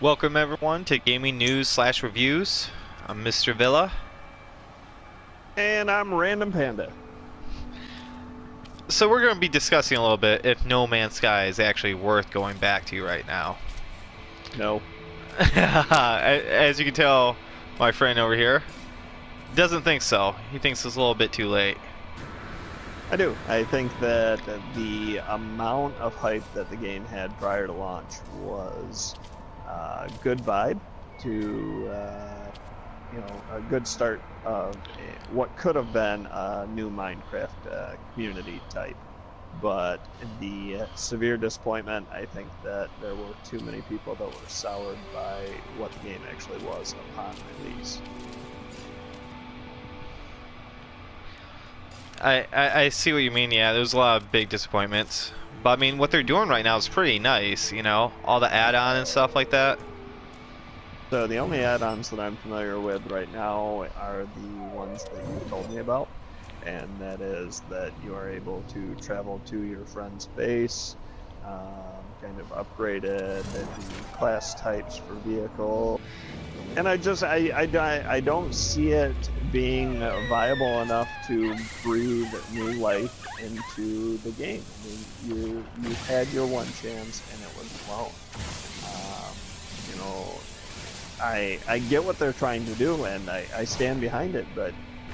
Welcome everyone to Gaming News slash Reviews. I'm Mr. Villa. And I'm Random Panda. So we're going to be discussing a little bit if No Man's Sky is actually worth going back to right now. No. As you can tell, my friend over here doesn't think so. He thinks it's a little bit too late. I do. I think that the amount of hype that the game had prior to launch was a good vibe to, a good start of what could have been a new Minecraft community type. But the severe disappointment, I think that there were too many people that were soured by what the game actually was upon release. I see what you mean. Yeah, there's a lot of big disappointments. But I mean, what they're doing right now is pretty nice, you know? All the add-on and stuff like that. So the only add-ons that I'm familiar with right now are the ones that you told me about, and that is that you are able to travel to your friend's base, kind of upgraded the class types for vehicle, and I don't see it being viable enough to breathe new life into the game. I mean, you had your one chance and it was blown. You know. I get what they're trying to do, and I stand behind it, but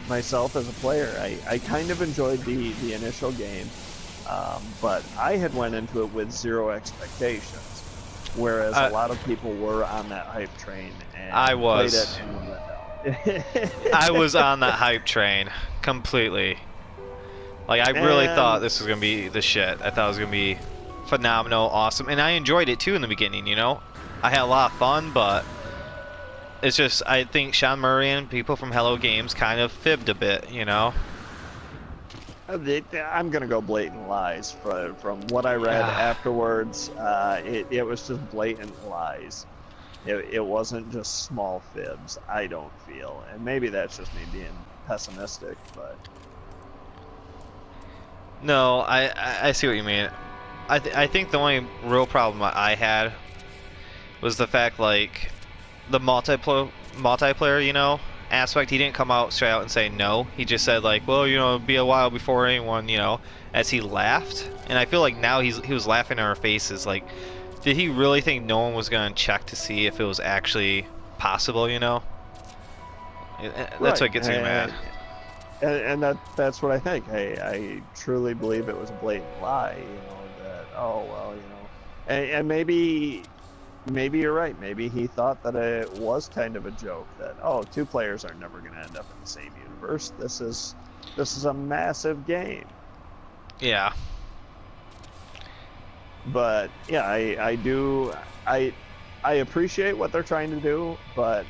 myself as a player, I kind of enjoyed the initial game, but I had went into it with zero expectations, whereas a lot of people were on that hype train and I was. played it and let down. I was on that hype train completely. Like, I really thought this was going to be the shit. I thought it was going to be phenomenal, awesome, and I enjoyed it too in the beginning, you know? I had a lot of fun, but it's just, I think Sean Murray and people from Hello Games kind of fibbed a bit, you know? I'm gonna go blatant lies from what I read afterwards. It was just blatant lies. It wasn't just small fibs, I don't feel. And maybe that's just me being pessimistic, but... No, I see what you mean. I think the only real problem I had was the fact, like, the multiplayer, you know, aspect. He didn't come out straight out and say no. He just said, like, well, you know, it'd be a while before anyone, you know, as he laughed. And I feel like now he was laughing in our faces. Like, did he really think no one was going to check to see if it was actually possible, you know? That's what gets me mad. And that's what I think. I truly believe it was a blatant lie, you know, that, oh, well, you know. And maybe you're right. Maybe he thought that it was kind of a joke that, oh, two players are never going to end up in the same universe. This is a massive game. Yeah. But yeah, I appreciate what they're trying to do, but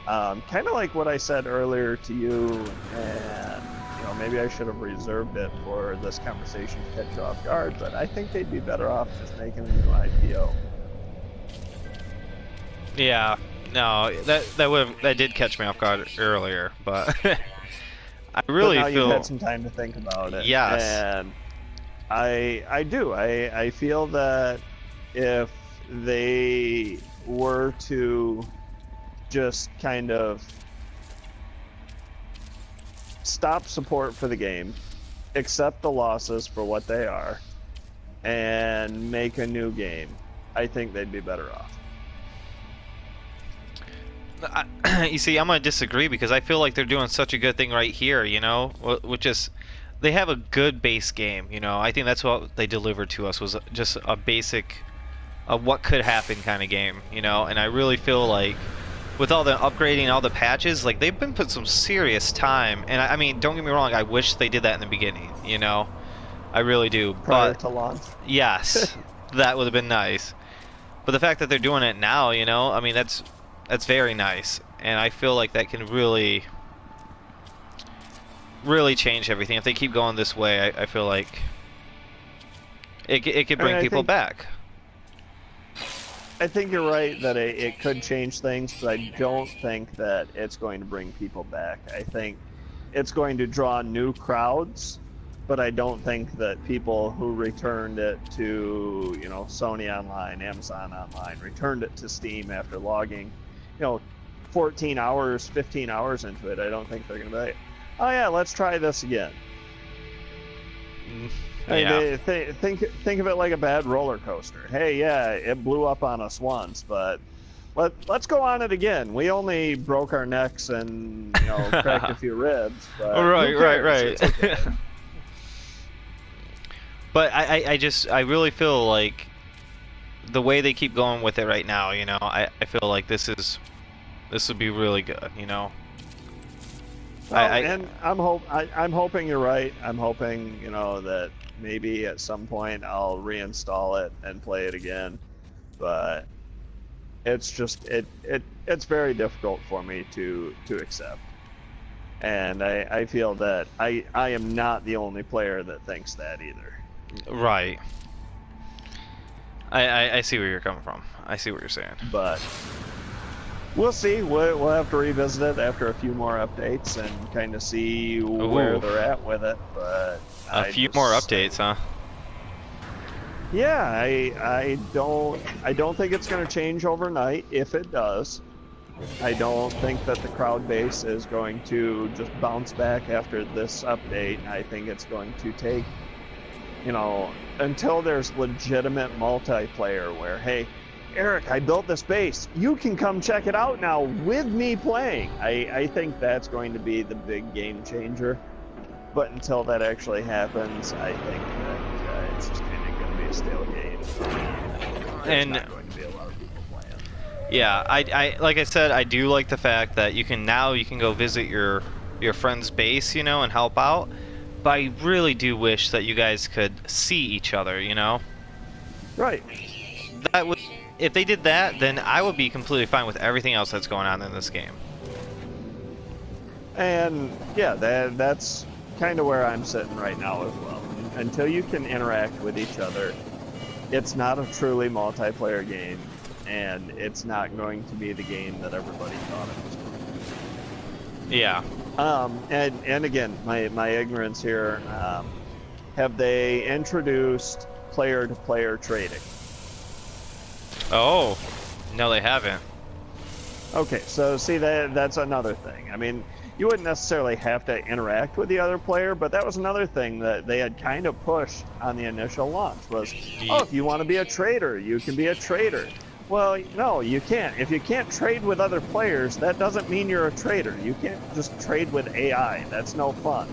kind of like what I said earlier to you, and you know, maybe I should have reserved it for this conversation to catch you off guard, but I think they'd be better off just making a new IPO. Yeah, no, that did catch me off guard earlier, but I really but now feel you've had some time to think about it. Yes. And I feel that if they were to just kind of stop support for the game, accept the losses for what they are, and make a new game, I think they'd be better off. You see, I'm gonna disagree because I feel like they're doing such a good thing right here, you know, which is they have a good base game, you know. I think that's what they delivered to us, was just a basic of what could happen kind of game, you know. And I really feel like with all the upgrading, all the patches, like they've been put some serious time. And I mean, don't get me wrong, I wish they did that in the beginning, you know. I really do. Prior to launch. Yes, that would have been nice. But the fact that they're doing it now, you know, I mean, that's very nice, and I feel like that can really change everything. If they keep going this way, I feel like it could bring people back. I think you're right that it could change things, but I don't think that it's going to bring people back. I think it's going to draw new crowds, but I don't think that people who returned it to, you know, Sony Online, Amazon Online, returned it to Steam after logging, 14 hours, 15 hours into it, I don't think they're going to be like, oh yeah, let's try this again. Yeah. Think of it like a bad roller coaster. Hey, yeah, it blew up on us once, but let's go on it again. We only broke our necks and cracked a few ribs. But right. It's okay. But I really feel like the way they keep going with it right now, I feel like this would be really good, Well, and I'm hoping you're right. I'm hoping that maybe at some point I'll reinstall it and play it again, but it's just it's very difficult for me to accept, and I feel that I am not the only player that thinks that either. Right. I see where you're coming from. I see what you're saying. But we'll see. We'll have to revisit it after a few more updates and kind of see where they're at with it. But a few more updates, huh? Yeah, I don't think it's going to change overnight. If it does, I don't think that the crowd base is going to just bounce back after this update. I think it's going to take, until there's legitimate multiplayer where, hey, Eric, I built this base. You can come check it out now with me playing. I think that's going to be the big game changer. But until that actually happens, I think that it's just kind of going to be a stale game. There's not going to be a lot of people playing. Yeah, I like I said, I do like the fact that you can go visit your friend's base, and help out. But I really do wish that you guys could see each other, Right. That would, if they did that, then I would be completely fine with everything else that's going on in this game. And yeah, that's kind of where I'm sitting right now as well. Until you can interact with each other, it's not a truly multiplayer game, and it's not going to be the game that everybody thought it was going to be. Yeah. And again, my ignorance here, have they introduced player-to-player trading? Oh, no, they haven't. Okay, so see, that's another thing. I mean, you wouldn't necessarily have to interact with the other player, but that was another thing that they had kind of pushed on the initial launch was, oh, if you want to be a trader, you can be a trader. Well, no, you can't. If you can't trade with other players, that doesn't mean you're a trader. You can't just trade with AI. That's no fun.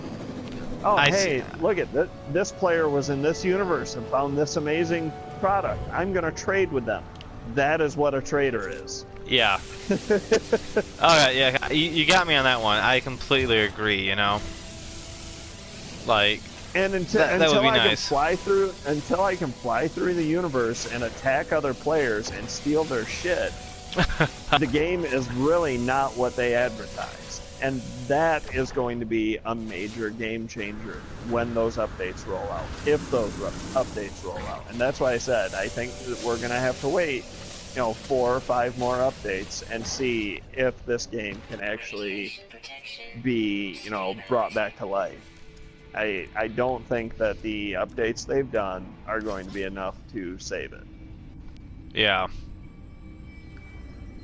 Oh, hey, look at this player was in this universe and found this amazing product. I'm going to trade with them. That is what a trader is. Yeah. Alright, yeah, you got me on that one. I completely agree, Like, and until I can fly through the universe and attack other players and steal their shit, the game is really not what they advertise. And that is going to be a major game changer when those updates roll out, if those updates roll out. And that's why I said I think that we're going to have to wait 4 or 5 more updates and see if this game can actually be, brought back to life. I don't think that the updates they've done are going to be enough to save it. Yeah.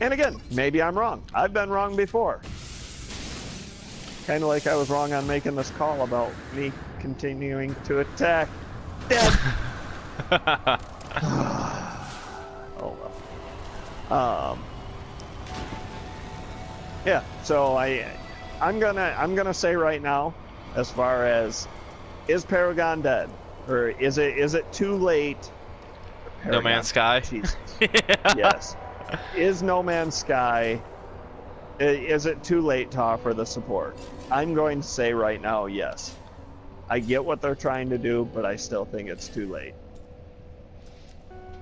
And again, maybe I'm wrong. I've been wrong before. Kind of like I was wrong on making this call about me continuing to attack. Dead. Oh well. Yeah. So I'm gonna say right now, as far as is Paragon dead, or is it too late? No Man's Sky. Jesus. Yeah. Yes. Is No Man's Sky? Is it too late to offer the support? I'm going to say right now, yes. I get what they're trying to do, but I still think it's too late.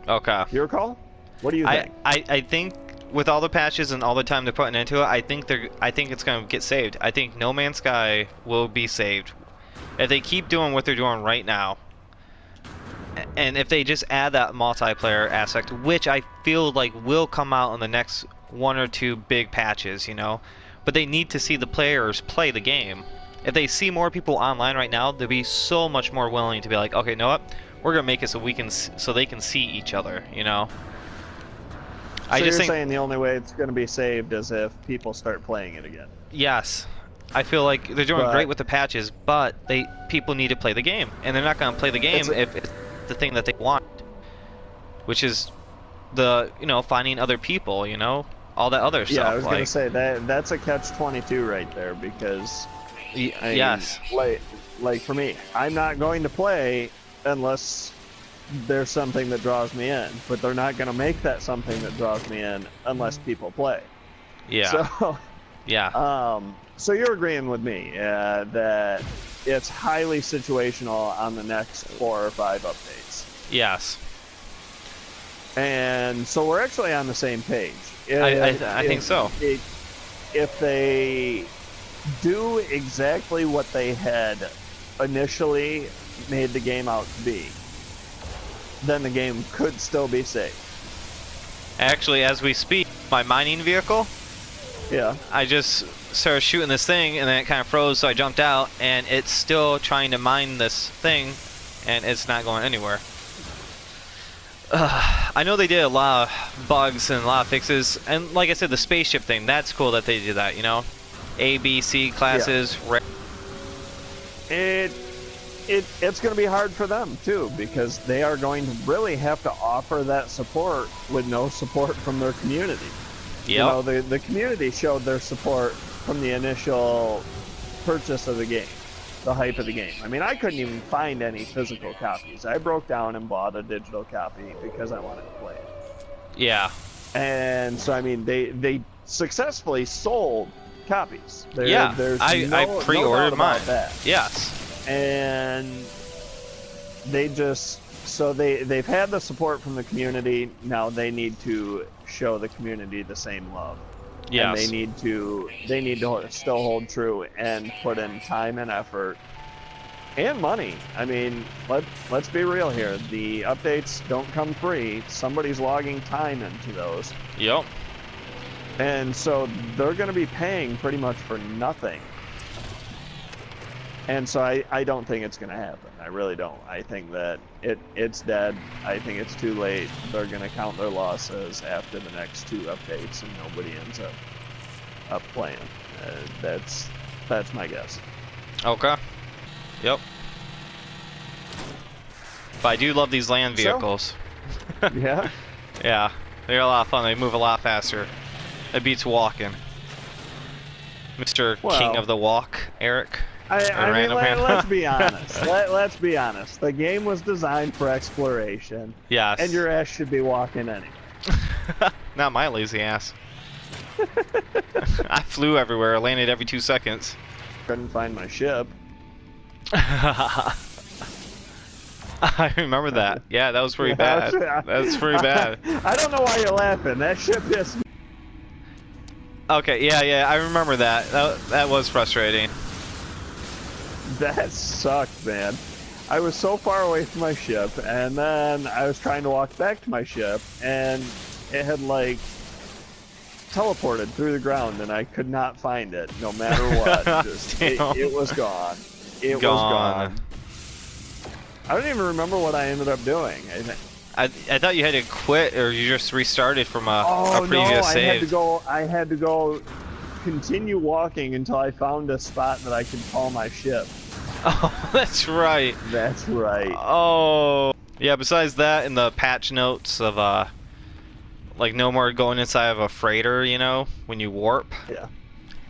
Okay. Your call? What do you think? I think with all the patches and all the time they're putting into it, I think it's going to get saved. I think No Man's Sky will be saved. If they keep doing what they're doing right now, and if they just add that multiplayer aspect, which I feel like will come out in the next 1 or 2 big patches, but they need to see the players play the game. If they see more people online right now, they'll be so much more willing to be like, okay, you know what? We're gonna make it so so they can see each other, you know. So I just you're think, saying the only way it's going to be saved is if people start playing it again. yes, I feel like they're doing But- great with the patches, but people need to play the game, and they're not gonna play the game if it's the thing that they want, which is finding other people, all that other stuff. Yeah, I was like, going to say that's a catch-22 right there, because yes, like for me, I'm not going to play unless there's something that draws me in, but they're not going to make that something that draws me in unless people play. yeah, So, yeah, so you're agreeing with me that it's highly situational on the next 4 or 5 updates, yes. and so we're actually on the same page. I think so. If they do exactly what they had initially made the game out to be, then the game could still be safe. Actually, as we speak, my mining vehicle, Yeah. I just started shooting this thing, and then it kind of froze, so I jumped out, and it's still trying to mine this thing, and it's not going anywhere. I know they did a lot of bugs and a lot of fixes, and like I said, the spaceship thing, that's cool that they did that, A, B, C classes, It's going to be hard for them too, because they are going to really have to offer that support with no support from their community. Yep. The community showed their support from the initial purchase of the game, the hype of the game. I mean, I couldn't even find any physical copies. I broke down and bought a digital copy because I wanted to play it. Yeah. And so, I mean, they successfully sold copies. Yeah, there's I no pre-ordered doubt mine. about that. Yes. And they've had the support from the community. Now they need to show the community the same love. Yes. And they need to still hold true and put in time and effort and money. I mean, let's be real here. The updates don't come free. Somebody's logging time into those. Yep. And so they're going to be paying pretty much for nothing. And so I don't think it's going to happen. I really don't. I think that it's dead. I think it's too late. They're going to count their losses after the next 2 updates, and nobody ends up playing. That's my guess. Okay. Yep. But I do love these land vehicles. Yeah. Yeah. They're a lot of fun. They move a lot faster. It beats walking. Mr. Well, King of the Walk, Eric. I mean, Random hand. let's be honest. Let's be honest. The game was designed for exploration, Yes. and your ass should be walking anyway. Not my lazy ass. I flew everywhere, landed every 2 seconds. Couldn't find my ship. I remember that. Yeah, that was pretty bad. That's pretty bad. I don't know why you're laughing. That ship is. Okay, yeah, I remember that. That was frustrating. That sucked, man. I was so far away from my ship, and then I was trying to walk back to my ship, and it had like teleported through the ground, and I could not find it, no matter what. It was gone. It was gone. I don't even remember what I ended up doing. I thought you had to quit, or you just restarted from a previous no, save. I had to go continue walking until I found a spot that I could call my ship. Oh, that's right. That's right. Oh, yeah. Besides that, in the patch notes of like no more going inside of a freighter, when you warp. Yeah.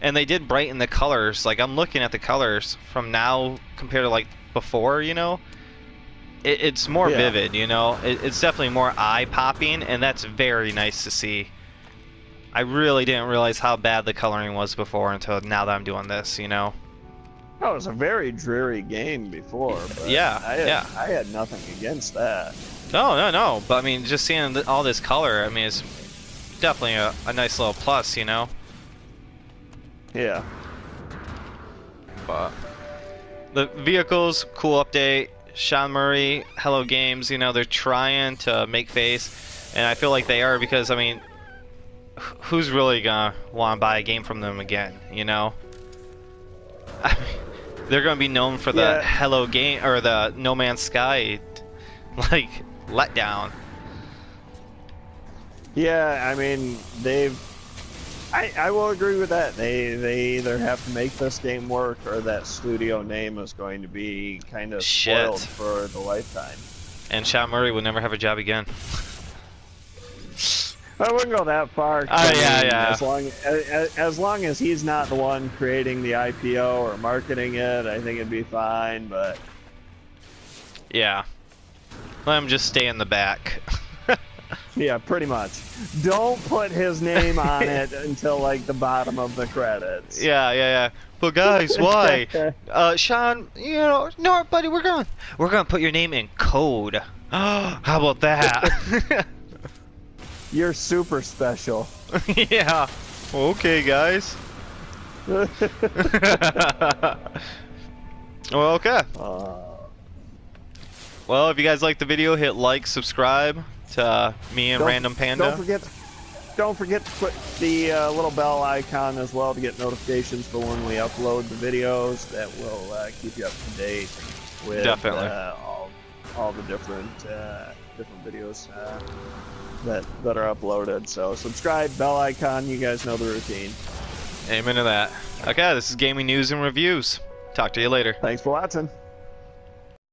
And they did brighten the colors. Like I'm looking at the colors from now compared to like before. It's more vivid. It's definitely more eye popping, and that's very nice to see. I really didn't realize how bad the coloring was before until now that I'm doing this. Oh, it was a very dreary game before. But Yeah, I had nothing against that. No. But I mean, just seeing all this color, I mean, it's definitely a nice little plus, Yeah. But the vehicles, cool update. Sean Murray, Hello Games, they're trying to make face, and I feel like they are because, I mean, who's really gonna want to buy a game from them again, I mean, They're gonna be known for the Yeah. Hello Game or the No Man's Sky, like letdown. Yeah, I mean, I will agree with that. They either have to make this game work, or that studio name is going to be kind of Shit. spoiled for the lifetime. And Sean Murray will never have a job again. I wouldn't go that far. Yeah. As long as he's not the one creating the IPO or marketing it, I think it'd be fine. But Yeah. Let him just stay in the back. yeah, pretty much. Don't put his name on it until like the bottom of the credits. Yeah. But guys, why? Sean, no, buddy, we're gonna put your name in code. How about that? You're super special. Yeah. Okay, guys. Well, okay. Well, if you guys like the video, hit like, subscribe to me and Don't- Random Panda. Don't forget to click the little bell icon as well to get notifications for when we upload the videos. That will keep you up to date with Definitely. all the different videos that are uploaded. So subscribe, bell icon. You guys know the routine. Amen to that. Okay, this is Gaming News and Reviews. Talk to you later. Thanks for watching.